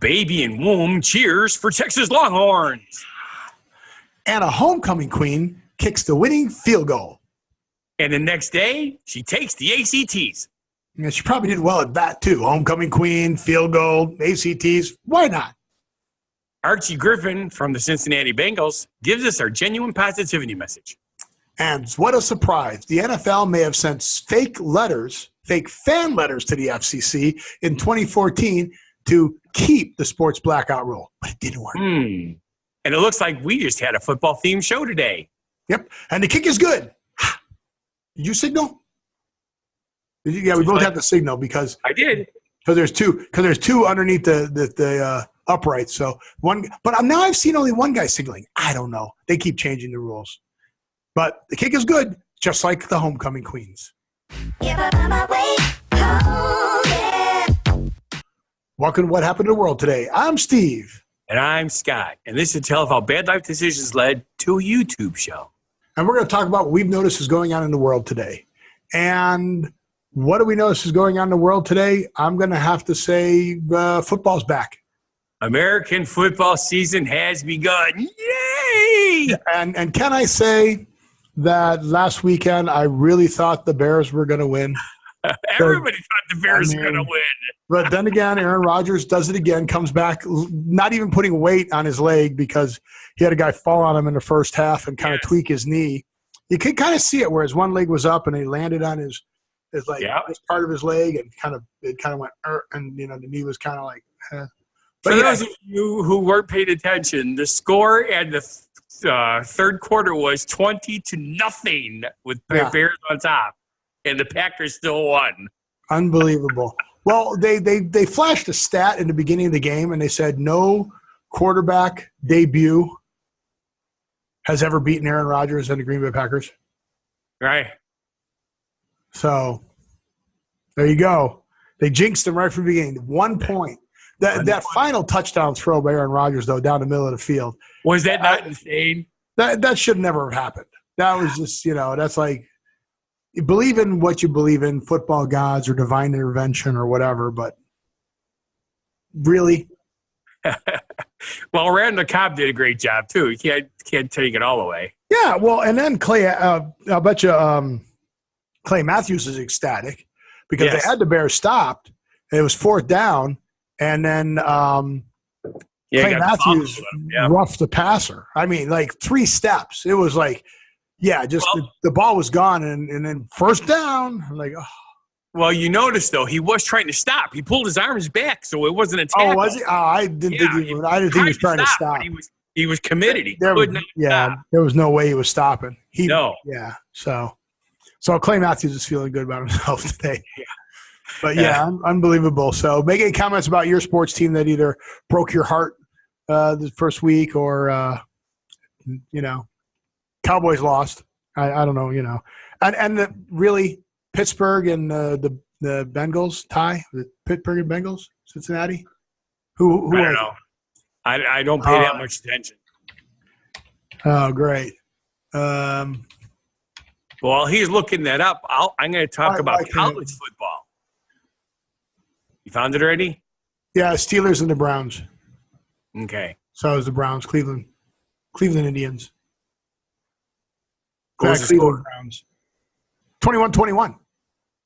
baby in womb cheers for Texas Longhorns. And a homecoming queen kicks the winning field goal. And the next day, she takes the ACTs. Yeah, she probably did well at that, too. Homecoming queen, field goal, ACTs. Why not? Archie Griffin from the Cincinnati Bengals gives us our genuine positivity message. And what a surprise. The NFL may have sent fake fan letters to the FCC in 2014 to keep the sports blackout rule, but it didn't work. And it looks like we just had a football-themed show today. Yep, and the kick is good. Did you signal? Yeah, we both have to signal because I did. Because there's two underneath the uprights. So one, but now I've seen only one guy signaling. I don't know. They keep changing the rules, but the kick is good, just like the homecoming queens. Welcome to What Happened to the World Today. I'm Steve. And I'm Scott. And this is a tale of how bad life decisions led to a YouTube show. And we're going to talk about what we've noticed is going on in the world today. And what do we notice is going on in the world today? I'm going to have to say football's back. American football season has begun. Yay! And can I say that last weekend I really thought the Bears were going to win? Everybody thought the Bears were going to win. But then again, Aaron Rodgers does it again, comes back, not even putting weight on his leg because he had a guy fall on him in the first half and kind of tweak his knee. You could kind of see it where his one leg was up and he landed on his like this part of his leg and it kind of went, and the knee was kind of like. For those of you who weren't paying attention, the score at the third quarter was 20-0 with the Bears on top, and the Packers still won. Unbelievable. Well, they flashed a stat in the beginning of the game, and they said no quarterback debut has ever beaten Aaron Rodgers and the Green Bay Packers. Right. So there you go. They jinxed him right from the beginning. 1 point. That final touchdown throw by Aaron Rodgers, though, down the middle of the field. Was that not insane? That should never have happened. That was just, that's like you believe in what you believe in, football gods or divine intervention or whatever, but really? Well, Randall Cobb did a great job, too. He can't take it all away. Yeah, well, and then Clay, I'll bet you Clay Matthews is ecstatic because they had the Bears stopped, and it was fourth down. And then Clay Matthews roughed the passer. I mean, like 3 steps. It was like, the ball was gone, and then first down. I'm like, oh. Well, you notice, though, he was trying to stop. He pulled his arms back, so it wasn't a tackle. Oh, was he? Oh, I didn't think he was trying to stop. He was committed. There was no way he was stopping. No. Yeah, so Clay Matthews is feeling good about himself today. Yeah. But, unbelievable. So make any comments about your sports team that either broke your heart the first week or, Cowboys lost. I don't know, And really, Pittsburgh and the Bengals tie? The Pittsburgh and Bengals? Cincinnati? Who I don't know. I don't pay that much attention. Oh, great. While he's looking that up, I'm going to talk about college football. You found it already? Yeah, Steelers and the Browns. Okay. So it was the Browns, Cleveland Indians. What was the score? Browns. 21-21.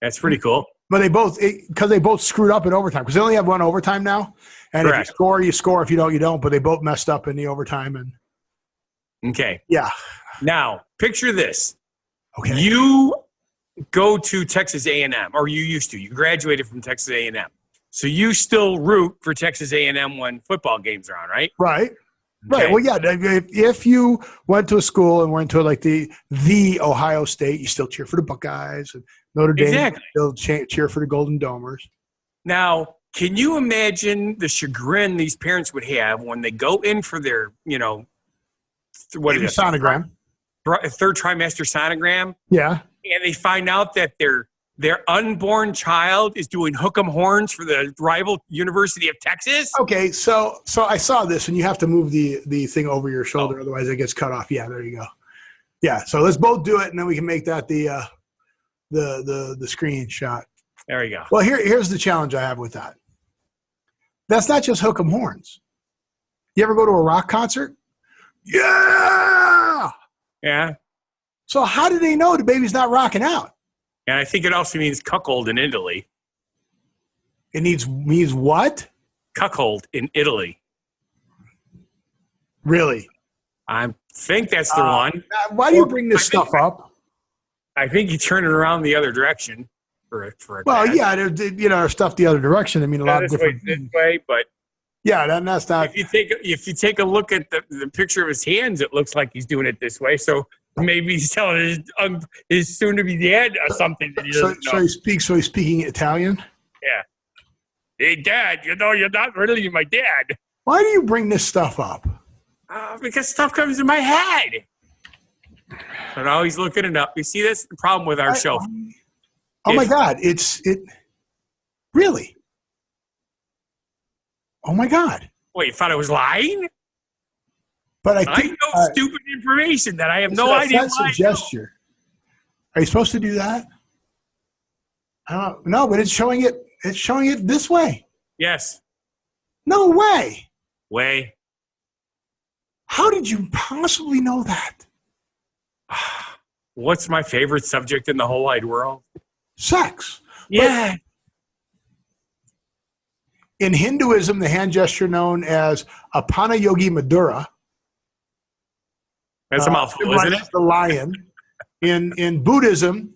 That's pretty cool. But they both screwed up in overtime because they only have one overtime now. And Correct. If you score, you score. If you don't, you don't. But they both messed up in the overtime. Okay. Yeah. Now, picture this. Okay. You go to Texas A&M, or you used to. You graduated from Texas A&M. So you still root for Texas A&M when football games are on, right? Right. Okay. Right. Well, yeah. If you went to a school and went to like the Ohio State, you still cheer for the Buckeyes, and Notre Dame still cheer for the Golden Domers. Now, can you imagine the chagrin these parents would have when they go in for their, what is it? Sonogram. Third trimester sonogram? Yeah. And they find out that their unborn child is doing hook 'em horns for the rival University of Texas? Okay, so I saw this, and you have to move the thing over your shoulder, otherwise it gets cut off. Yeah, there you go. Yeah, so let's both do it, and then we can make that the screenshot. There you go. Well, here's the challenge I have with that. That's not just hook 'em horns. You ever go to a rock concert? Yeah. Yeah. So how do they know the baby's not rocking out? And I think it also means cuckold in Italy. It means what? Cuckold in Italy. Really? I think that's the one. Why do you bring this stuff up? I think you turn it around the other direction for a Well, dad. yeah, there's stuff the other direction. I mean, a lot of different this way, but yeah, that's not. if you take a look at the picture of his hands, it looks like he's doing it this way. So maybe he's telling his soon-to-be dad something that he doesn't know. So he's speaking Italian? Yeah. Hey, Dad, you're not really my dad. Why do you bring this stuff up? Because stuff comes in my head. And always looking it up. You see, that's the problem with our show. Oh my God! Really? Oh my God! Wait, you thought I was lying? But I know stupid information that I have no idea why. Gesture. Are you supposed to do that? I don't know, but it's showing it. It's showing it this way. Yes. No way. Way. How did you possibly know that? What's my favorite subject in the whole wide world? Sex. Yeah. But in Hinduism, the hand gesture known as Apana Yogi Madura. That's a mouthful, isn't it? The lion. In Buddhism,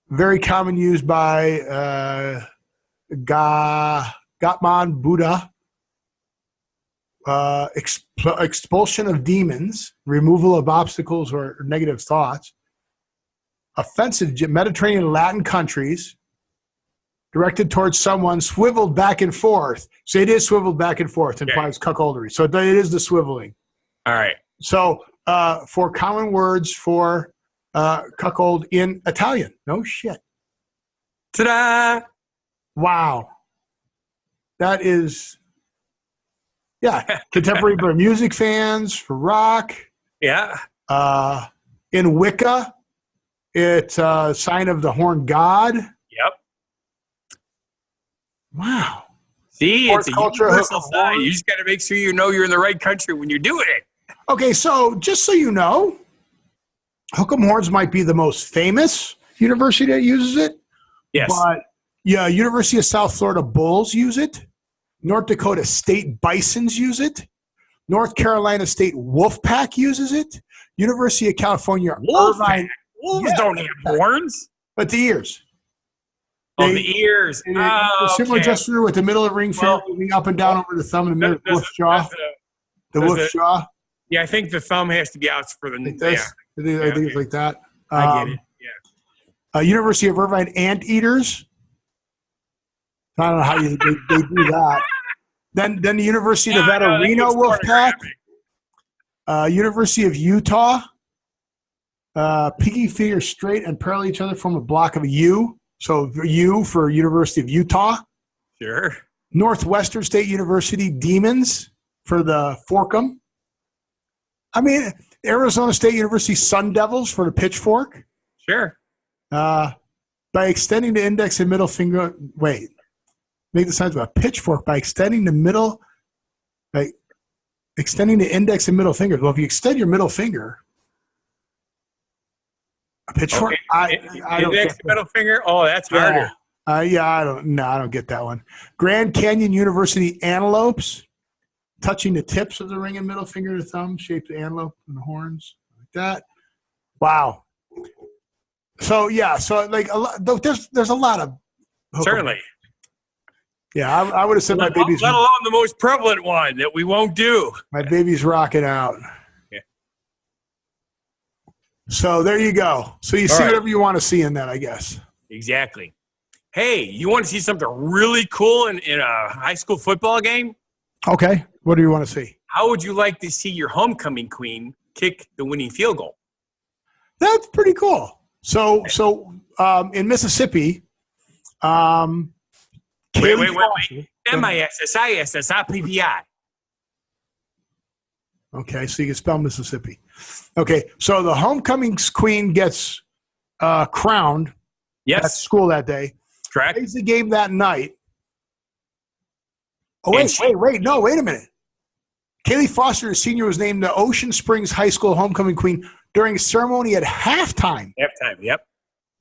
very common used by Gautama Buddha. Expulsion of demons, removal of obstacles or negative thoughts. Offensive Mediterranean Latin countries, directed towards someone, swiveled back and forth. So it is swiveled back and forth, implies cuckoldry. So it is the swiveling. All right. So for common words for cuckold in Italian. No shit. Ta-da! Wow. That is, yeah, contemporary for music fans, for rock. Yeah. In Wicca, it's a sign of the horned god. Yep. Wow. See, it's a universal sign. You just got to make sure you know you're in the right country when you're doing it. Okay, so just so you know, hook 'em horns might be the most famous university that uses it. Yes. But yeah, University of South Florida Bulls use it. North Dakota State Bisons use it. North Carolina State Wolfpack uses it. University of California Irvine. Wolves don't have horns. But the ears. The ears. Similar gesture with the middle of the ring finger moving up and down over the thumb and the middle of the wolf's jaw. The wolf's jaw. Yeah, I think the thumb has to be out for the like this. Yeah. I think it's like that. I get it. Yeah. University of Irvine Anteaters. I don't know how they do that. Then the University of Nevada Reno Wolfpack. University of Utah. Pinky fingers straight and parallel each other form a block of a U. So U for University of Utah. Sure. Northwestern State University Demons for the Forkum. I mean, Arizona State University Sun Devils for the pitchfork. Sure. By extending the index and middle finger, make the signs of a pitchfork by extending the index and middle fingers. Well, if you extend your middle finger, a pitchfork. Okay. I don't index get middle finger. Oh, that's harder. I don't get that one. Grand Canyon University Antelopes. Touching the tips of the ring and middle finger to thumb, shaped antelope and the horns, like that. Wow. So yeah, like a lot. There's a lot of. Certainly. Yeah, I would have said my baby's. Let alone the most prevalent one that we won't do. My baby's rocking out. Yeah. So there you go. So you see whatever you want to see in that, I guess. Exactly. Hey, you want to see something really cool in a high school football game? Okay. What do you want to see? How would you like to see your homecoming queen kick the winning field goal? That's pretty cool. So in Mississippi, wait. MISSISSIPPI. Okay, so you can spell Mississippi. Okay, so the homecoming queen gets crowned at school that day. Correct. Plays the game that night. Oh, no, wait a minute. Kaylee Foster, a senior, was named the Ocean Springs High School homecoming queen during a ceremony at halftime. Halftime, yep.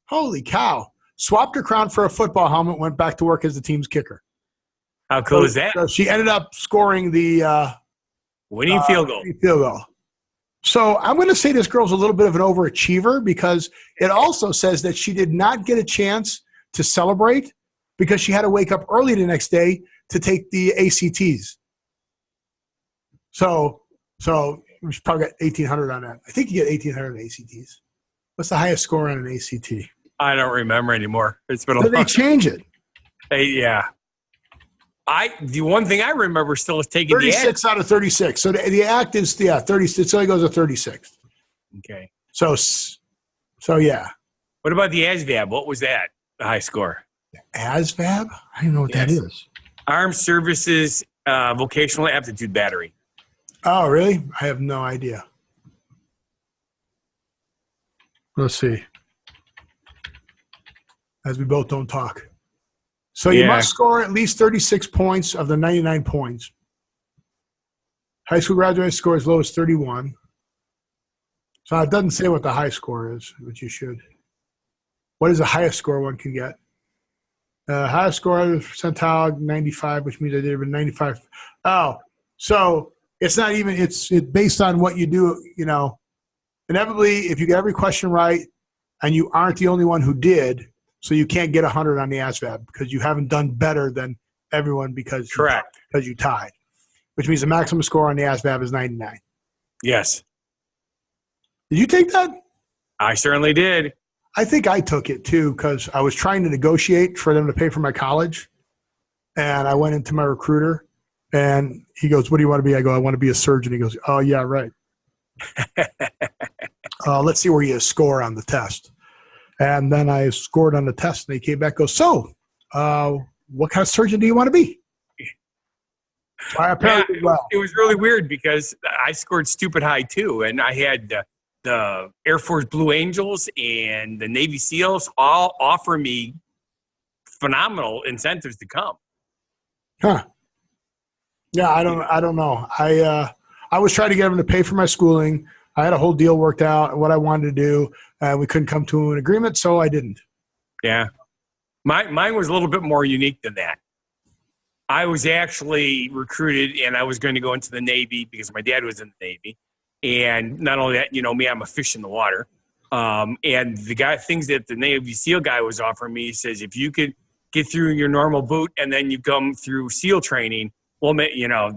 Holy cow. Swapped her crown for a football helmet, went back to work as the team's kicker. How cool is that? So she ended up scoring the winning field goal. So I'm going to say this girl's a little bit of an overachiever because it also says that she did not get a chance to celebrate because she had to wake up early the next day to take the ACTs. So we probably got 1,800 on that. I think you get 1,800 ACTs. What's the highest score on an ACT? I don't remember anymore. It's been a long time. They change it. Yeah. The one thing I remember still is taking 36 out of 36. So the act is 30. It only goes to 36. Okay. So yeah. What about the ASVAB? What was that? The high score. ASVAB? I don't know what that is. Armed Services Vocational Aptitude Battery. Oh, really? I have no idea. Let's see. As we both don't talk. So you must score at least 36 points of the 99 points. High school graduate score as low as 31. So it doesn't say what the high score is, which you should. What is the highest score one can get? Highest score percentile 95, which means I did it 95. Oh, so it's not even. It's based on what you do. You know, inevitably, if you get every question right, and you aren't the only one who did. So you can't get 100 on the ASVAB because you haven't done better than everyone because you tied, which means the maximum score on the ASVAB is 99. Yes. Did you take that? I certainly did. I think I took it too because I was trying to negotiate for them to pay for my college, and I went into my recruiter, and he goes, "What do you want to be?" I go, "I want to be a surgeon." He goes, "Oh yeah, right." Let's see where you score on the test. And then I scored on the test, and he came back and goes, "So, what kind of surgeon do you want to be?" It was really weird because I scored stupid high, too. And I had the Air Force Blue Angels and the Navy SEALs all offer me phenomenal incentives to come. Huh. Yeah, I don't know. I was trying to get them to pay for my schooling. I had a whole deal worked out, what I wanted to do. We couldn't come to an agreement, so I didn't. Yeah. Mine was a little bit more unique than that. I was actually recruited, and I was going to go into the Navy because my dad was in the Navy. And not only that, you know me, I'm a fish in the water. And the things that the Navy SEAL guy was offering me, he says, if you could get through your normal boot and then you come through SEAL training, well, you know,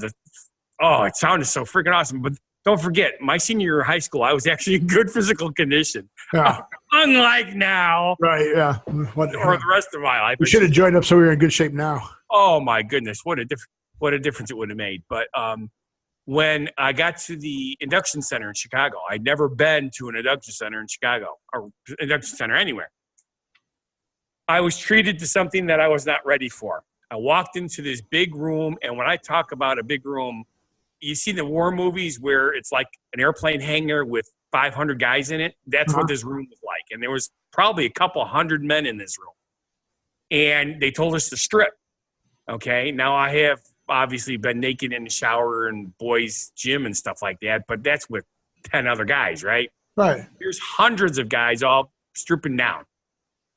it sounded so freaking awesome. But don't forget, my senior year of high school, I was actually in good physical condition. Yeah. Unlike now. Right, yeah. Or the rest of my life. We should have joined up so we were in good shape now. Oh, my goodness. What a difference it would have made. But when I got to the induction center in Chicago, I'd never been to an induction center in Chicago or induction center anywhere. I was treated to something that I was not ready for. I walked into this big room, and when I talk about a big room, you see the war movies where it's like an airplane hangar with 500 guys in it. That's what this room was like. And there was probably a couple hundred men in this room. And they told us to strip. Okay. Now I have obviously been naked in the shower and boys' gym and stuff like that, but that's with 10 other guys, right? Right. There's hundreds of guys all stripping down.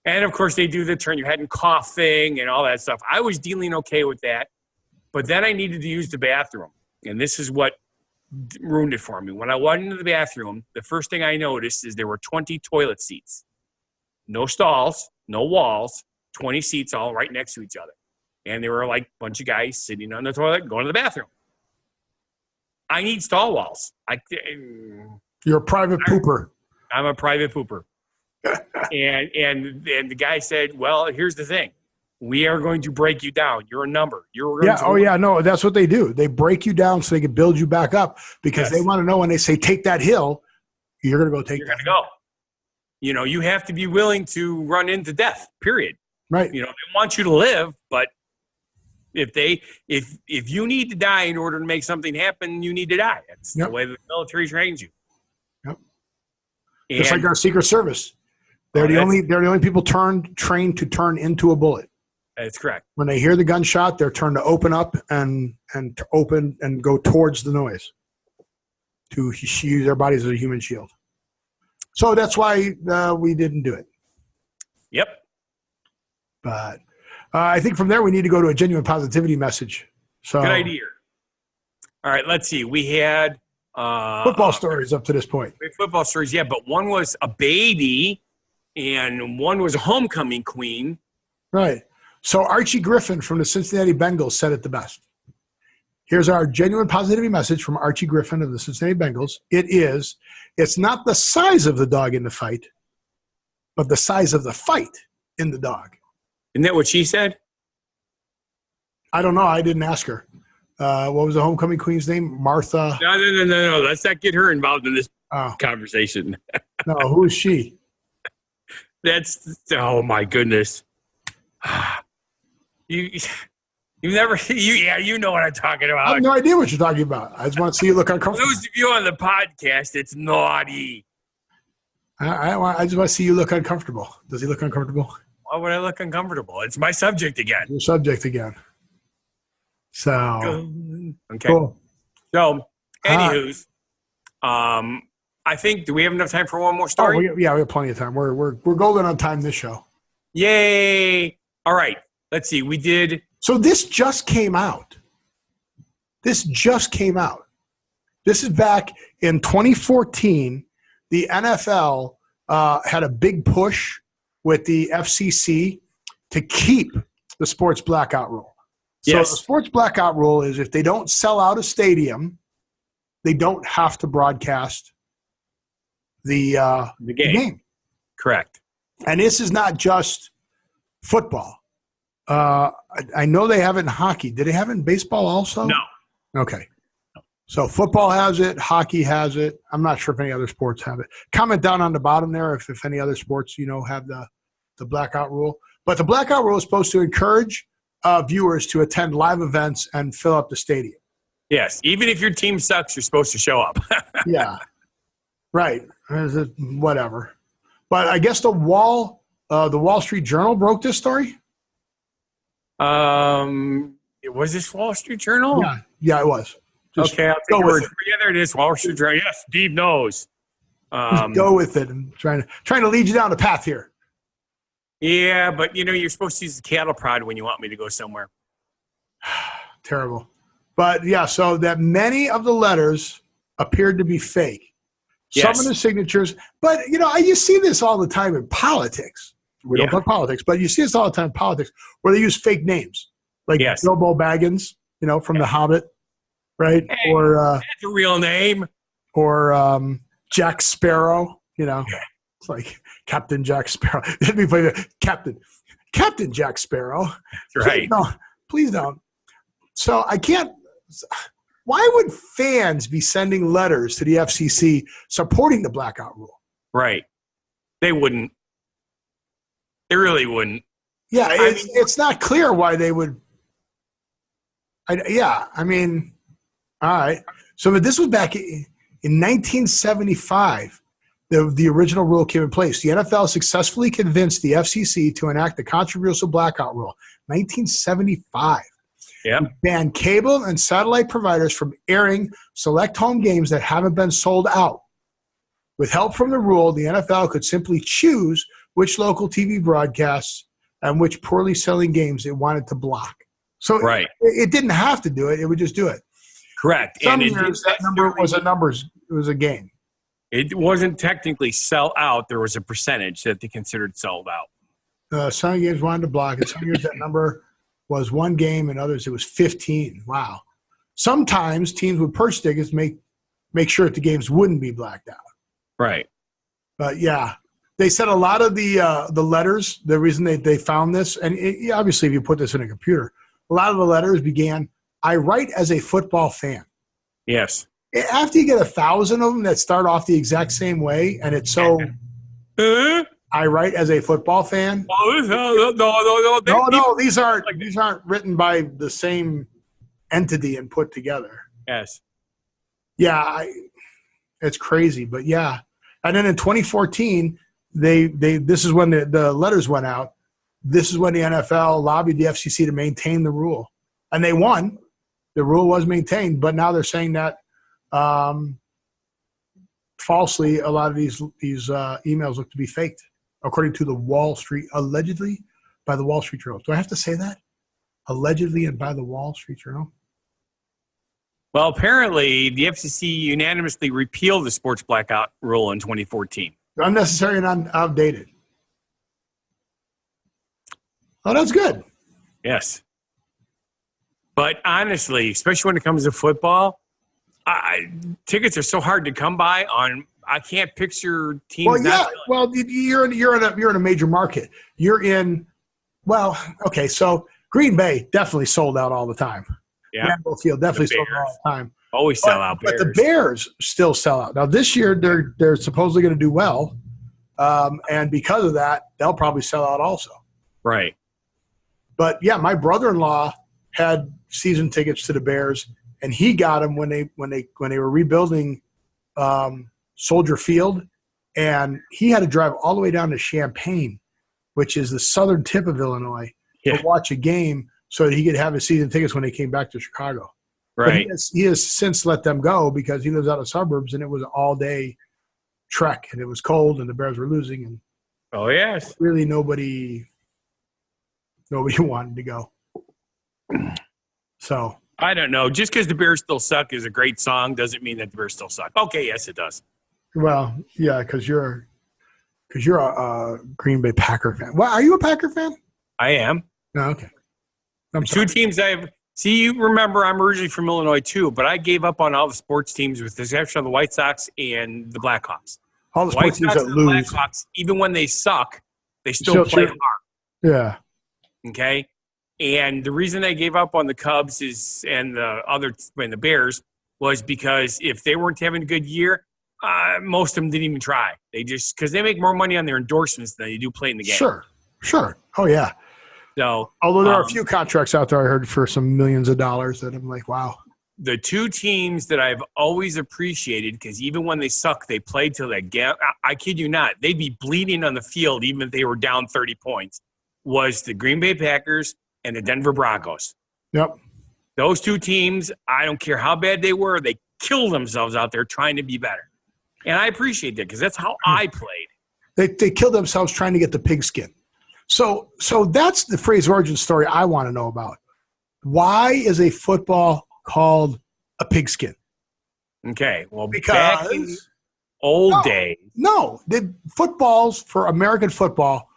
And of course they do the turn your head and cough thing and all that stuff. I was dealing okay with that, but then I needed to use the bathroom. And this is what ruined it for me. When I went into the bathroom, the first thing I noticed is there were 20 toilet seats. No stalls, no walls, 20 seats all right next to each other. And there were like a bunch of guys sitting on the toilet going to the bathroom. I need stall walls. You're a private pooper. I'm a private pooper. and the guy said, well, here's the thing. We are going to break you down. You're a number. No, that's what they do. They break you down so they can build you back up because they want to know when they say take that hill, you're going to go take that. You're going to go. You know, you have to be willing to run into death, period. Right. You know, they want you to live, but if you need to die in order to make something happen, you need to die. That's the way the military trains you. Yep. Just like our Secret Service. They're the only people trained to turn into a bullet. That's correct. When they hear the gunshot, they're turned to open up and to open and go towards the noise to use their bodies as a human shield. So that's why we didn't do it. Yep. But I think from there we need to go to a genuine positivity message. So good idea. All right, let's see. We had football stories up to this point. Football stories, yeah, but one was a baby and one was a homecoming queen. Right. So Archie Griffin from the Cincinnati Bengals said it the best. Here's our genuine positivity message from Archie Griffin of the Cincinnati Bengals. It's not the size of the dog in the fight, but the size of the fight in the dog. Isn't that what she said? I don't know. I didn't ask her. What was the homecoming queen's name? Martha? No. Let's not get her involved in this conversation. No, who is she? Oh, my goodness. You know what I'm talking about. I have no idea what you're talking about. I just want to see you look uncomfortable. For those of you on the podcast, it's naughty. I just want to see you look uncomfortable. Does he look uncomfortable? Why would I look uncomfortable? It's my subject again. Your subject again. So okay. Cool. So, anywho's, I think. Do we have enough time for one more story? We have plenty of time. We're golden on time this show. Yay! All right. Let's see. We did. So this just came out. This is back in 2014. The NFL had a big push with the FCC to keep the sports blackout rule. So yes. The sports blackout rule is if they don't sell out a stadium, they don't have to broadcast the game. Correct. And this is not just football. I know they have it in hockey. Did they have it in baseball also? No. Okay. So football has it. Hockey has it. I'm not sure if any other sports have it. Comment down on the bottom there if any other sports, have the blackout rule. But the blackout rule is supposed to encourage viewers to attend live events and fill up the stadium. Yes. Even if your team sucks, you're supposed to show up. Yeah. Right. Whatever. But I guess the Wall Street Journal broke this story. Was this Wall Street Journal? Yeah, it was. Just okay, I'll take your word. Yeah, there it is. Wall Street Journal. Yes, Steve knows. Just go with it. I'm trying to lead you down the path here. Yeah, but you're supposed to use the cattle prod when you want me to go somewhere. Terrible. But yeah, so that many of the letters appeared to be fake. Yes. Some of the signatures, but you see this all the time in politics. We don't talk politics, but you see this all the time in politics where they use fake names, like Bilbo Baggins, from The Hobbit, right? Hey, or that's a real name. Or Jack Sparrow. It's like Captain Jack Sparrow. Let me play the Captain Jack Sparrow. That's right. Please don't. So I can't. Why would fans be sending letters to the FCC supporting the blackout rule? Right. They wouldn't. They really wouldn't. Yeah, it's not clear why they would. All right. So this was back in 1975. The original rule came in place. The NFL successfully convinced the FCC to enact the controversial blackout rule. 1975. Yeah. Banned cable and satellite providers from airing select home games that haven't been sold out. With help from the rule, the NFL could simply choose which local TV broadcasts and which poorly selling games it wanted to block. So it didn't have to do it. It would just do it. Correct. Some years that number was it was a game. It wasn't technically sell out. There was a percentage that they considered sold out. Some games wanted to block it. Some years that number was one game, and others it was 15. Wow. Sometimes teams would purchase tickets make sure that the games wouldn't be blacked out. Right. But yeah, they said a lot of the letters. The reason they found this, and obviously if you put this in a computer, a lot of the letters began, "I write as a football fan." Yes. After you get 1,000 of them that start off the exact same way, and it's so. I write as a football fan. No, these aren't written by the same entity and put together. Yes. Yeah, it's crazy, but yeah. And then in 2014, this is when the letters went out. this is when the NFL lobbied the FCC to maintain the rule. And they won. The rule was maintained, but now they're saying that falsely a lot of these emails look to be faked, according to the Wall Street, allegedly by the Wall Street Journal. Do I have to say that? Allegedly and by the Wall Street Journal? Well, apparently the FCC unanimously repealed the sports blackout rule in 2014. Unnecessary and outdated. Oh, that's good. Yes. But honestly, especially when it comes to football, tickets are so hard to come by. I can't picture teams. Well, yeah. Well, you're in a major market. You're in. Well, okay. So Green Bay definitely sold out all the time. Yeah. Lambeau Field definitely sold out all the time. Always sell out. But the Bears still sell out. Now this year they're supposedly going to do well, and because of that, they'll probably sell out also. Right. But yeah, my brother-in-law had season tickets to the Bears, and he got them when they were rebuilding Soldier Field, and he had to drive all the way down to Champaign, which is the southern tip of Illinois, to watch a game so that he could have his season tickets when they came back to Chicago. Right. But he has since let them go because he lives out in the suburbs, and it was an all-day trek, and it was cold, and the Bears were losing, and oh yes, really nobody wanted to go. So I don't know. Just because the Bears still suck is a great song doesn't mean that the Bears still suck. Okay, yes, it does. Well, yeah, because you're a Green Bay Packer fan. Well, are you a Packer fan? I am. No, okay. I'm sorry. Two teams I have. See, you remember I'm originally from Illinois too, but I gave up on all the sports teams with the exception of the White Sox and the Blackhawks. All the sports teams that lose. The Blackhawks, even when they suck, they still play hard. Yeah. Okay. And the reason I gave up on the Cubs and the Bears was because if they weren't having a good year, most of them didn't even try. They just because they make more money on their endorsements than they do playing the game. Sure. Oh yeah. So although there are a few contracts out there I heard for some millions of dollars that I'm like, wow. The two teams that I've always appreciated because even when they suck, they played till that game. I kid you not, they'd be bleeding on the field even if they were down 30 points. Was the Green Bay Packers and the Denver Broncos. Yep. Those two teams, I don't care how bad they were, they killed themselves out there trying to be better. And I appreciate that because that's how I played. They killed themselves trying to get the pigskin. So that's the phrase origin story I want to know about. Why is a football called a pigskin? Okay. Well, because back in old days. No. The footballs for American football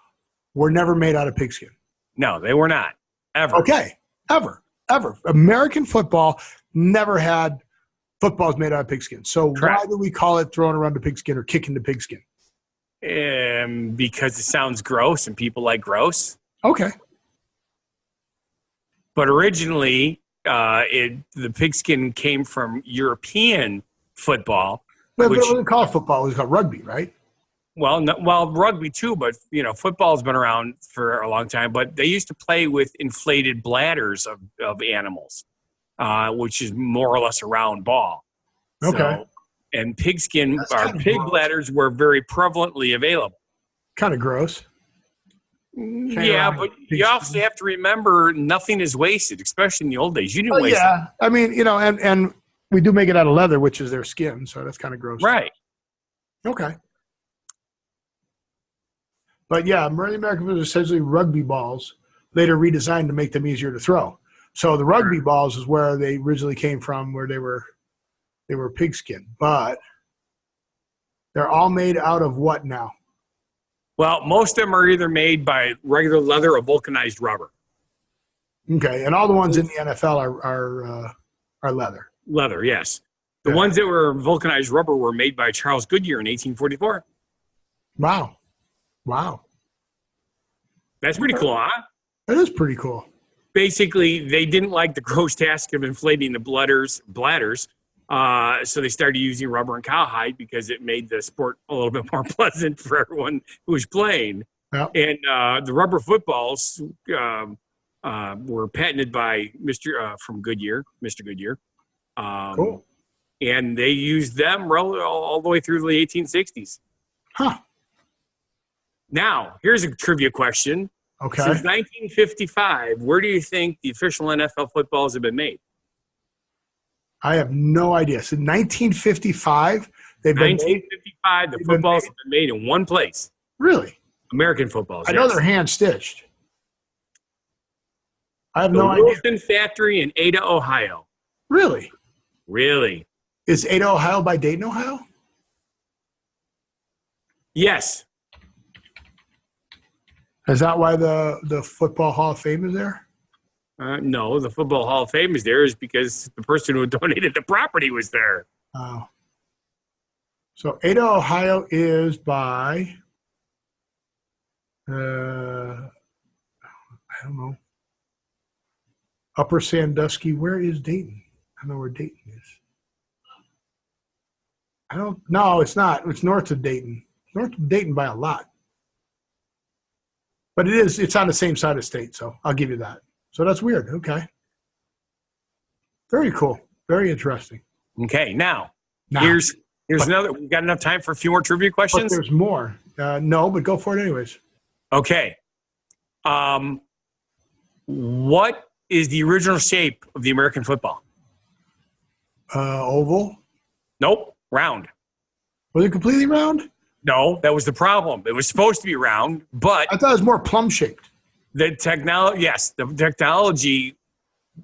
were never made out of pigskin. No, they were not. Ever. Okay. Ever. American football never had footballs made out of pigskin. So Why do we call it throwing around the pigskin or kicking the pigskin? Because it sounds gross and people like gross. Okay. But originally, the pigskin came from European football. But we didn't call it football. It was called rugby, right? Well, rugby too, but football's been around for a long time. But they used to play with inflated bladders of animals, which is more or less a round ball. Okay. So, and pigskin, pig bladders were very prevalently available. Kind of gross. Yeah, but you also have to remember nothing is wasted, especially in the old days. You didn't waste it. Yeah, I mean, and we do make it out of leather, which is their skin, so that's kind of gross. Right. Okay. But yeah, American was essentially rugby balls, later redesigned to make them easier to throw. So the rugby balls is where they originally came from, where they were pigskin. But they're all made out of what now? Well, most of them are either made by regular leather or vulcanized rubber. Okay, and all the ones in the NFL are leather. Leather, yes. The ones that were vulcanized rubber were made by Charles Goodyear in 1844. Wow. That's pretty cool, huh? That is pretty cool. Basically, they didn't like the gross task of inflating the bladders, so they started using rubber and cowhide because it made the sport a little bit more pleasant for everyone who was playing. Yep. And the rubber footballs were patented by Mr. Goodyear. Cool. And they used them all the way through the 1860s. Huh. Now, here's a trivia question. Okay. Since 1955, where do you think the official NFL footballs have been made? I have no idea. So 1955, they've been 1955, the footballs have been made in one place. Really? American footballs. I know they're hand stitched. I have no idea. The Wilson factory in Ada, Ohio. Really? Really? Is Ada, Ohio by Dayton, Ohio? Yes. Is that why the Football Hall of Fame is there? No, the Football Hall of Fame is there is because the person who donated the property was there. Oh. So Ada, Ohio is by, I don't know, Upper Sandusky. Where is Dayton? I know where Dayton is. No, it's not. It's north of Dayton. North of Dayton by a lot. But it's on the same side of state, so I'll give you that. So that's weird. Okay. Very cool. Very interesting. Okay, now. Here's another. We got enough time for a few more trivia questions? But there's more. No, but go for it anyways. Okay. What is the original shape of the American football? Oval? Nope. Round. Was it completely round? No, that was the problem. It was supposed to be round, but I thought it was more plum-shaped. The technology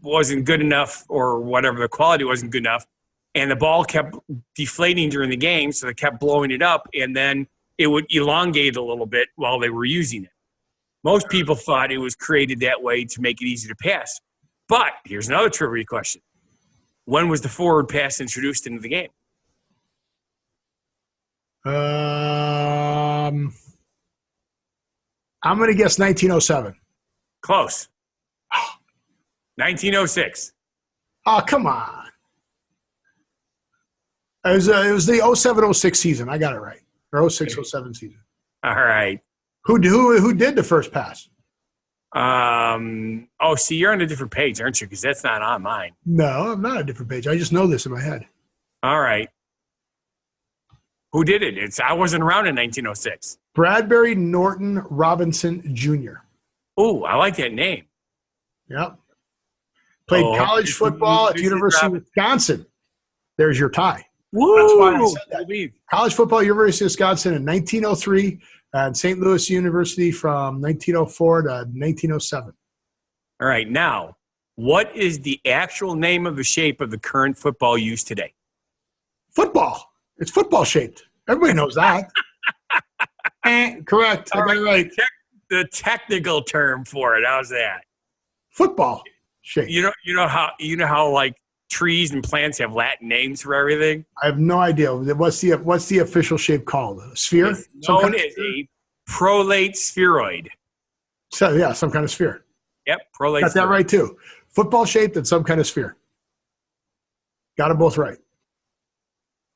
wasn't good enough, or whatever, the quality wasn't good enough, and the ball kept deflating during the game, so they kept blowing it up, and then it would elongate a little bit while they were using it. Most people thought it was created that way to make it easy to pass. But here's another trivia question. When was the forward pass introduced into the game? I'm going to guess 1907. Close. 1906. Oh, come on. It was the 07-06 season. I got it right. Or 06-07 season. All right. Who did the first pass? See, you're on a different page, aren't you? Because that's not on mine. No, I'm not on a different page. I just know this in my head. All right. Who did it? I wasn't around in 1906. Bradbury Norton Robinson Jr. Oh, I like that name. Yep. Played college football at the University of Wisconsin. There's your tie. Woo! That's why I said that. College football, University of Wisconsin in 1903, and St. Louis University from 1904 to 1907. All right. Now, what is the actual name of the shape of the current football used today? Football. It's football shaped. Everybody knows that. Correct. I got it right. The technical term for it. How's that? Football shape. You know how like trees and plants have Latin names for everything? I have no idea. What's the official shape called? A sphere? It's known as a prolate spheroid. So yeah, some kind of sphere. Yep, prolate. Got that right too. Football shaped and some kind of sphere. Got them both right.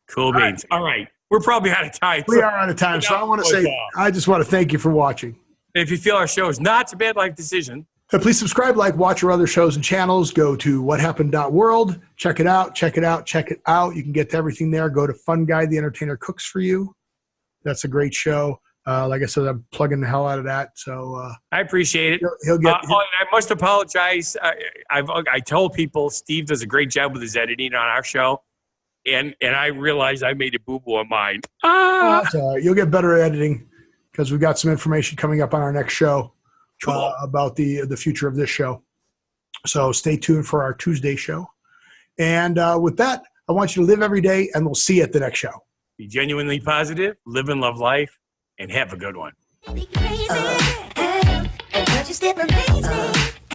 Cool beans. All right. We're probably out of time. We are out of time. So I just want to thank you for watching. If you feel our show is not a bad life decision, please subscribe, watch our other shows and channels. Go to whathappened.world. Check it out. You can get to everything there. Go to Fun Guy, the Entertainer Cooks for You. That's a great show. Like I said, I'm plugging the hell out of that. So I appreciate it. I must apologize. I told people Steve does a great job with his editing on our show. And I realized I made a boo-boo on mine. That's all right. You'll get better at editing because we've got some information coming up on our next show about the future of this show. So stay tuned for our Tuesday show. And with that, I want you to live every day, and we'll see you at the next show. Be genuinely positive, live and love life, and have a good one.